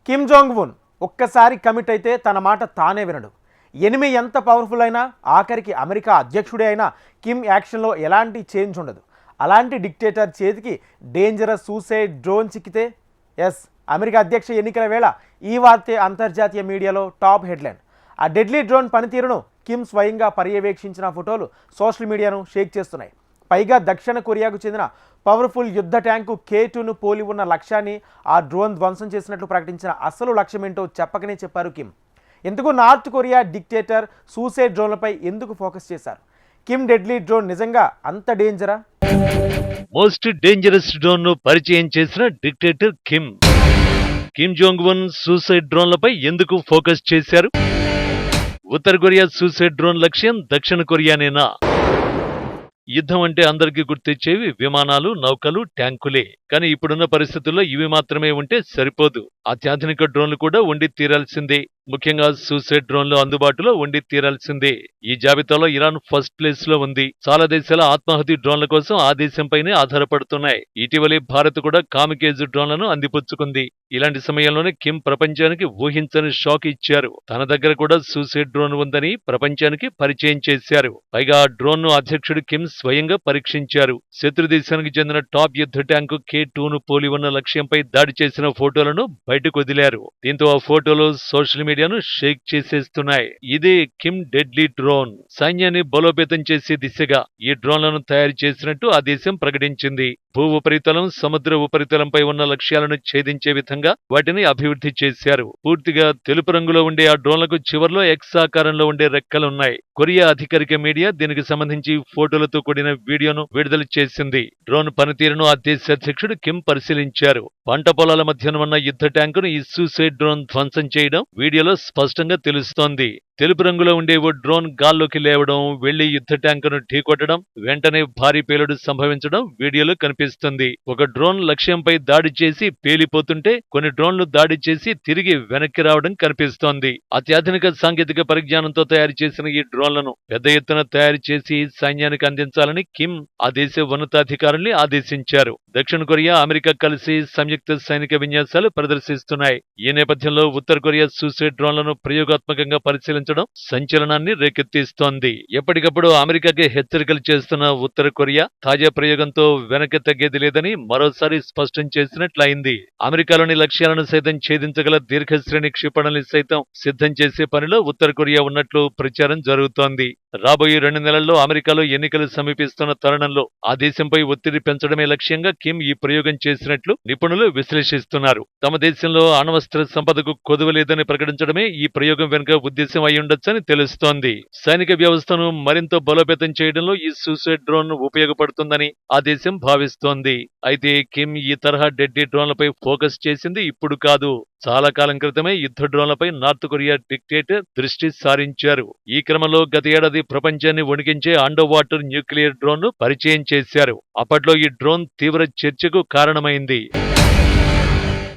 Kim Jong ఉన్ ఒక్కసారి commit అయితే తన మాట తానే వినడు. ఎనిమి ఎంత పవర్ఫుల్ అయినా ఆఖరికి అమెరికా అధ్యక్షుడే అయినా కిమ్ యాక్షన్లో ఎలాంటి చేంజ్ ఉండదు. అలాంటి డిక్టేటర్ చేతికి డేంజరస్ సూసైడ్ డ్రోన్ చిక్కితే అమెరికా అధ్యక్ష ఎన్నికల వేళ ఈ వార్తే అంతర్జాతీయ మీడియాలో టాప్ హెడ్లైన్. ఆ డెడ్లీ డ్రోన్ పనితీరును కిమ్ స్వయంగా పర్యవేక్షించిన ఫోటోలు సోషల్ మీడియాను షేక్ చేస్తున్నాయి. పైగా దక్షిణ కొరియాకు చెందిన పవర్ఫుల్ యుద్ధ ట్యాంకు K2ను పోలి ఉన్న లక్ష్యాన్ని ఆ డ్రోన్ ధ్వంసం చేసినట్లు ప్రకటించిన అసలు లక్ష్యమేంటో చెప్పకనే చెప్పారు కిమ్. ఎందుకు నార్త్ కొరియా డిక్టేటర్ సూసైడ్ డ్రోన్లపై ఎందుకు ఫోకస్ చేశారు? కిమ్ డెడ్లీ డ్రోన్ నిజంగా అంత డేంజరా? మోస్ట్ డేంజరస్ డ్రోన్ ను పరిచయం చేసిన dictator Kim Jong Un suicide డ్రోన్లపై ఎందుకు ఫోకస్ చేశారు? ఉత్తర కొరియా సూసైడ్ డ్రోన్ లక్ష్యం దక్షిణ కొరియానేనా? యుద్ధం అంటే అందరికీ గుర్తొచ్చేవి విమానాలు, నౌకలు, ట్యాంకులే. కానీ ఇప్పుడున్న పరిస్థితుల్లో ఇవి మాత్రమే ఉంటే సరిపోదు. అత్యాధునిక డ్రోన్లు కూడా ఉండి తీరాల్సిందే. ముఖ్యంగా సూసైడ్ డ్రోన్లు అందుబాటులో ఉండి తీరాల్సిందే. ఈ జాబితాలో ఇరాన్ ఫస్ట్ ప్లేస్ లో ఉంది. చాలా దేశాల ఆత్మాహుతి డ్రోన్ల కోసం ఆ దేశంపైనే ఆధారపడుతున్నాయి. ఇటీవలే భారత్ కూడా కామికేజ్ డ్రోన్లను అందిపుచ్చుకుంది. ఇలాంటి సమయంలోనే కిమ్ ప్రపంచానికి ఊహించని షాక్ ఇచ్చారు. తన దగ్గర కూడా సూసైడ్ డ్రోన్ ఉందని ప్రపంచానికి పరిచయం చేశారు. పైగా ఆ డ్రోన్ ను అధ్యక్షుడు కిమ్ స్వయంగా పరీక్షించారు. శత్రు దేశానికి చెందిన టాప్ యుద్ధ ట్యాంకు K2ను పోలి ఉన్న లక్ష్యంపై దాడి చేసిన ఫోటోలను బయటకు వదిలారు. దీంతో ఆ ఫోటోలు సోషల్ మీడియాను షేక్ చేసేస్తున్నాయి. ఇదే కిమ్ డెడ్లీ డ్రోన్. సైన్యాన్ని బలోపేతం చేసే దిశగా ఈ డ్రోన్లను తయారు చేసినట్టు ఆ దేశం ప్రకటించింది. భూ ఉపరితలం, సముద్ర ఉపరితలంపై ఉన్న లక్ష్యాలను ఛేదించే విధంగా వాటిని అభివృద్ధి చేశారు. పూర్తిగా తెలుపు రంగులో ఉండే ఆ డ్రోన్లకు చివర్లో X ఆకారంలో ఉండే రెక్కలున్నాయి. కొరియా అధికారిక మీడియా దీనికి సంబంధించి ఫోటోలతో కూడిన వీడియోను విడుదల చేసింది. డ్రోన్ పనితీరును ఆ దేశ అధ్యక్షుడు కిమ్ పరిశీలించారు. పంట పొలాల మధ్యన ఉన్న యుద్ధ ట్యాంకును ఈ సూసైడ్ డ్రోన్ ధ్వంసం చేయడం వీడియోలో స్పష్టంగా తెలుస్తోంది. తెలుపు రంగులో ఉండే ఓ డ్రోన్ గాల్లోకి లేవడం, వెళ్లి యుద్ధ ట్యాంకును ఢీకొట్టడం, వెంటనే భారీ పేలుడు సంభవించడం వీడియోలో కనిపిస్తుంది. ఒక డ్రోన్ లక్ష్యంపై దాడి చేసి పేలిపోతుంటే కొన్ని డ్రోన్లు దాడి చేసి తిరిగి వెనక్కి రావడం కనిపిస్తోంది. అత్యాధునిక సాంకేతిక పరిజ్ఞానంతో తయారు చేసిన ఈ డ్రోన్లను పెద్ద ఎత్తున తయారు చేసి సైన్యానికి అందించాలని కిమ్ ఆ దేశ ఉన్నతాధికారుల్ని ఆదేశించారు. దక్షిణ కొరియా, అమెరికా కలిసి సంయుక్త సైనిక విన్యాసాలు ప్రదర్శిస్తున్నాయి. ఈ నేపథ్యంలో ఉత్తర కొరియా సూసైడ్ డ్రోన్లను ప్రయోగాత్మకంగా పరిశీలించడం సంచలనాన్ని రేకెత్తిస్తోంది. ఎప్పటికప్పుడు అమెరికాకి హెచ్చరికలు చేస్తున్న ఉత్తర కొరియా తాజా ప్రయోగంతో వెనక్కి తగ్గేది లేదని మరోసారి స్పష్టం చేసినట్లయింది. అమెరికాలోని లక్ష్యాలను సైతం ఛేదించగల దీర్ఘశ్రేణి క్షిపణుల్ని సైతం సిద్ధం చేసే పనిలో ఉత్తర కొరియా ఉన్నట్లు ప్రచారం జరుగుతోంది. రాబోయే 2 నెలల్లో అమెరికాలో ఎన్నికలు సమీపిస్తున్న తరుణంలో ఆ దేశంపై ఒత్తిడి పెంచడమే లక్ష్యంగా కిమ్ ఈ ప్రయోగం చేసినట్లు నిపుణులు విశ్లేషిస్తున్నారు. తమ దేశంలో అణ్వస్త్ర సంపదకు కొదువలేదని ప్రకటించడమే ఈ ప్రయోగం వెనుక ఉద్దేశం అయ్యుండొచ్చని తెలుస్తోంది. సైనిక వ్యవస్థను మరింత బలోపేతం చేయడంలో ఈ సూసైడ్ డ్రోన్ ఉపయోగపడుతుందని ఆ దేశం భావిస్తోంది. అయితే కిమ్ ఈ తరహా డెడ్లీ డ్రోన్లపై ఫోకస్ చేసింది ఇప్పుడు కాదు. చాలా కాలం క్రితమే యుద్ధ డ్రోన్లపై నార్త్ కొరియా డిక్టేటర్ దృష్టి సారించారు. ఈ క్రమంలో గత ఏడాది ప్రపంచాన్ని వణికించే అండర్ వాటర్ న్యూక్లియర్ డ్రోన్ ను పరిచయం చేశారు. అప్పట్లో ఈ డ్రోన్ తీవ్ర చర్చకు కారణమైంది.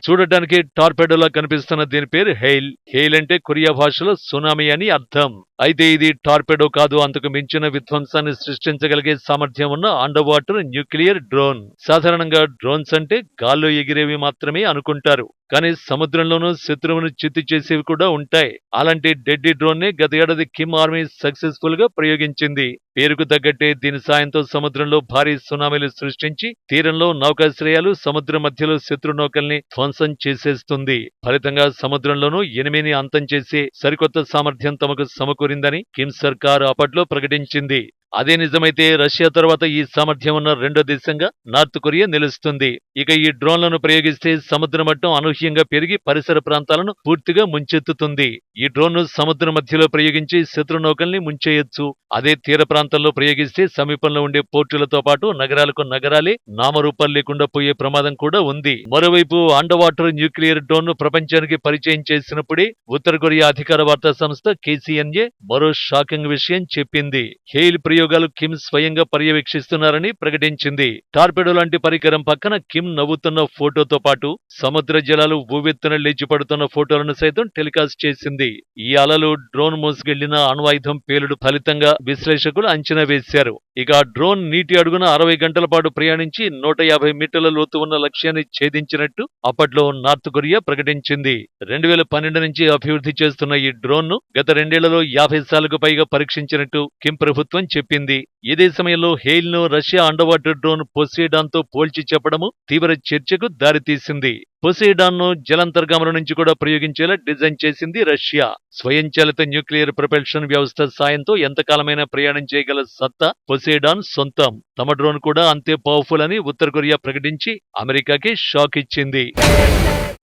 చూడటానికి టార్పెడోలా కనిపిస్తున్న దీని పేరు హెయిల్. హెయిల్ అంటే కొరియా భాషలో సునామీ అని అర్థం. అయితే ఇది టార్పెడో కాదు, అంతకు మించిన విధ్వంసాన్ని సృష్టించగలిగే సామర్థ్యం ఉన్న అండర్ వాటర్ న్యూక్లియర్ డ్రోన్. సాధారణంగా డ్రోన్స్ అంటే గాల్లో ఎగిరేవి మాత్రమే అనుకుంటారు. కానీ సముద్రంలోనూ శత్రువును చిత్తు చేసేవి కూడా ఉంటాయి. అలాంటి డెడ్లీ డ్రోన్ నే గత ఏడాది కిమ్ ఆర్మీ సక్సెస్ఫుల్ గా ప్రయోగించింది. పేరుకు తగ్గట్టే దీని సాయంతో సముద్రంలో భారీ సునామీలు సృష్టించి తీరంలో నౌకాశ్రయాలు, సముద్ర మధ్యలో శత్రు నౌకల్ని ధ్వంసం చేసేస్తుంది. ఫలితంగా సముద్రంలోనూ ఎనిమిని అంతం చేసే సరికొత్త సామర్థ్యం తమకు సమకూరిందని కిమ్ సర్కార్ అప్పట్లో ప్రకటించింది. అదే నిజమైతే రష్యా తర్వాత ఈ సామర్థ్యం ఉన్న రెండో దేశంగా నార్త్ కొరియా నిలుస్తుంది. ఇక ఈ డ్రోన్లను ప్రయోగిస్తే సముద్ర మట్టం అనూహ్యంగా పెరిగి పరిసర ప్రాంతాలను పూర్తిగా ముంచెత్తుతుంది. ఈ డ్రోన్ ను సముద్ర మధ్యలో ప్రయోగించి శత్రు నౌకల్ని ముంచేయొచ్చు. అదే తీర ప్రాంతంలో ప్రయోగిస్తే సమీపంలో ఉండే పోర్టులతో పాటు నగరాలకు నగరాలే నామరూపాలు లేకుండా పోయే ప్రమాదం కూడా ఉంది. మరోవైపు అండర్ వాటర్ న్యూక్లియర్ డ్రోన్ ను ప్రపంచానికి పరిచయం చేసినప్పుడే ఉత్తర కొరియా అధికార వార్తా సంస్థ KCNA మరో షాకింగ్ విషయం చెప్పింది. హెయిల్ ప్రయోగాలు కిమ్ స్వయంగా పర్యవేక్షిస్తున్నారని ప్రకటించింది. టార్పెడో లాంటి పరికరం పక్కన కిమ్ నవ్వుతున్న ఫోటోతో పాటు సముద్ర జలాలు ఉవ్వెత్తున లేచిపడుతున్న ఫోటోలను సైతం టెలికాస్ట్ చేసింది. ఈ అలలు డ్రోన్ మోసుకెళ్లిన అణ్వాయుధం పేలుడు ఫలితంగా విశ్లేషకులు అంచనా వేశారు. ఇక ఆ డ్రోన్ నీటి అడుగున 60 గంటల పాటు ప్రయాణించి 150 మీటర్ల లోతు ఉన్న లక్ష్యాన్ని ఛేదించినట్టు అప్పట్లో నార్త్ కొరియా ప్రకటించింది. 2012 నుంచి అభివృద్ధి చేస్తున్న ఈ డ్రోన్ ను గత 2 ఏళ్లలో 50 సార్లకు పైగా పరీక్షించినట్టు కిమ్ ప్రభుత్వం చెప్పింది. ఇదే సమయంలో హెయిల్ ను రష్యా అండర్ వాటర్ డ్రోన్ పొసైడాన్ తో పోల్చి చెప్పడము తీవ్ర చర్చకు దారితీసింది. పొసైడాన్ ను జలాంతర్గాముల నుంచి కూడా ప్రయోగించేలా డిజైన్ చేసింది రష్యా. స్వయంచాలిత న్యూక్లియర్ ప్రొపల్షన్ వ్యవస్థ సాయంతో ఎంతకాలమైనా ప్రయాణం చేయగల సత్తా పొసైడాన్ సొంతం. తమ డ్రోన్ కూడా అంతే పవర్ఫుల్ అని ఉత్తర కొరియా ప్రకటించి అమెరికాకి షాక్ ఇచ్చింది.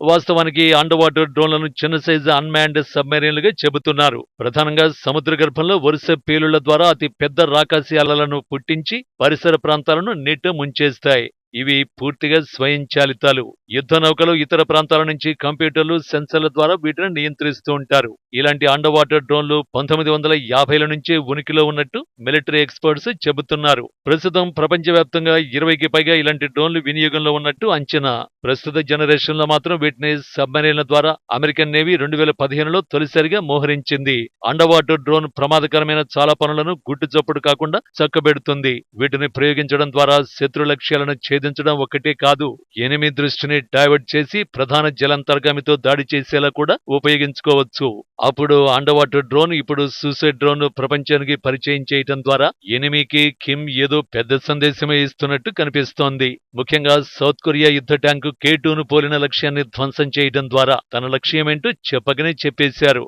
వాస్తవానికి అండర్ వాటర్ డ్రోన్లను చిన్న సైజు అన్మాన్డ్ సబ్మెరీన్లుగా చెబుతున్నారు. ప్రధానంగా సముద్ర గర్భంలో వరుస పేలుళ్ల ద్వారా అతి పెద్ద రాకాసి అలలను పుట్టించి పరిసర ప్రాంతాలను నీట ముంచేస్తాయి. ఇవి పూర్తిగా స్వయంచాలితాలు. యుద్ధ నౌకలు ఇతర ప్రాంతాల నుంచి కంప్యూటర్లు, సెన్సర్ల ద్వారా వీటిని నియంత్రిస్తూ ఉంటారు. ఇలాంటి అండర్ వాటర్ డ్రోన్లు 1950ల నుంచే ఉనికిలో ఉన్నట్టు మిలిటరీ ఎక్స్పర్ట్స్ చెబుతున్నారు. ప్రస్తుతం ప్రపంచవ్యాప్తంగా 20కి పైగా ఇలాంటి డ్రోన్లు వినియోగంలో ఉన్నట్టు అంచనా. ప్రస్తుత జనరేషన్ లో మాత్రం వీటిని సబ్మెరీన్ల ద్వారా అమెరికన్ నేవీ 2015లో తొలిసారిగా మోహరించింది. అండర్ వాటర్ డ్రోన్ ప్రమాదకరమైన చాలా పనులను గుట్టు చప్పుడు కాకుండా చక్కబెడుతుంది. వీటిని ప్రయోగించడం ద్వారా శత్రు లక్ష్యాలను ఛేదించడం ఒక్కటే కాదు, ఎనిమి దృష్టిని డైవర్ట్ చేసి ప్రధాన జలాంతర్గామితో దాడి చేసేలా కూడా ఉపయోగించుకోవచ్చు. అప్పుడు అండర్ వాటర్ డ్రోన్, ఇప్పుడు సూసైడ్ డ్రోన్ ప్రపంచానికి పరిచయం చేయడం ద్వారా ఎనిమికి కిమ్ ఏదో పెద్ద సందేశమే ఇస్తున్నట్టు కనిపిస్తోంది. ముఖ్యంగా సౌత్ కొరియా యుద్ధ ట్యాంకు K2ను పోలిన లక్ష్యాన్ని ధ్వంసం చేయడం ద్వారా తన లక్ష్యమేంటో చెప్పకనే చెప్పేశారు.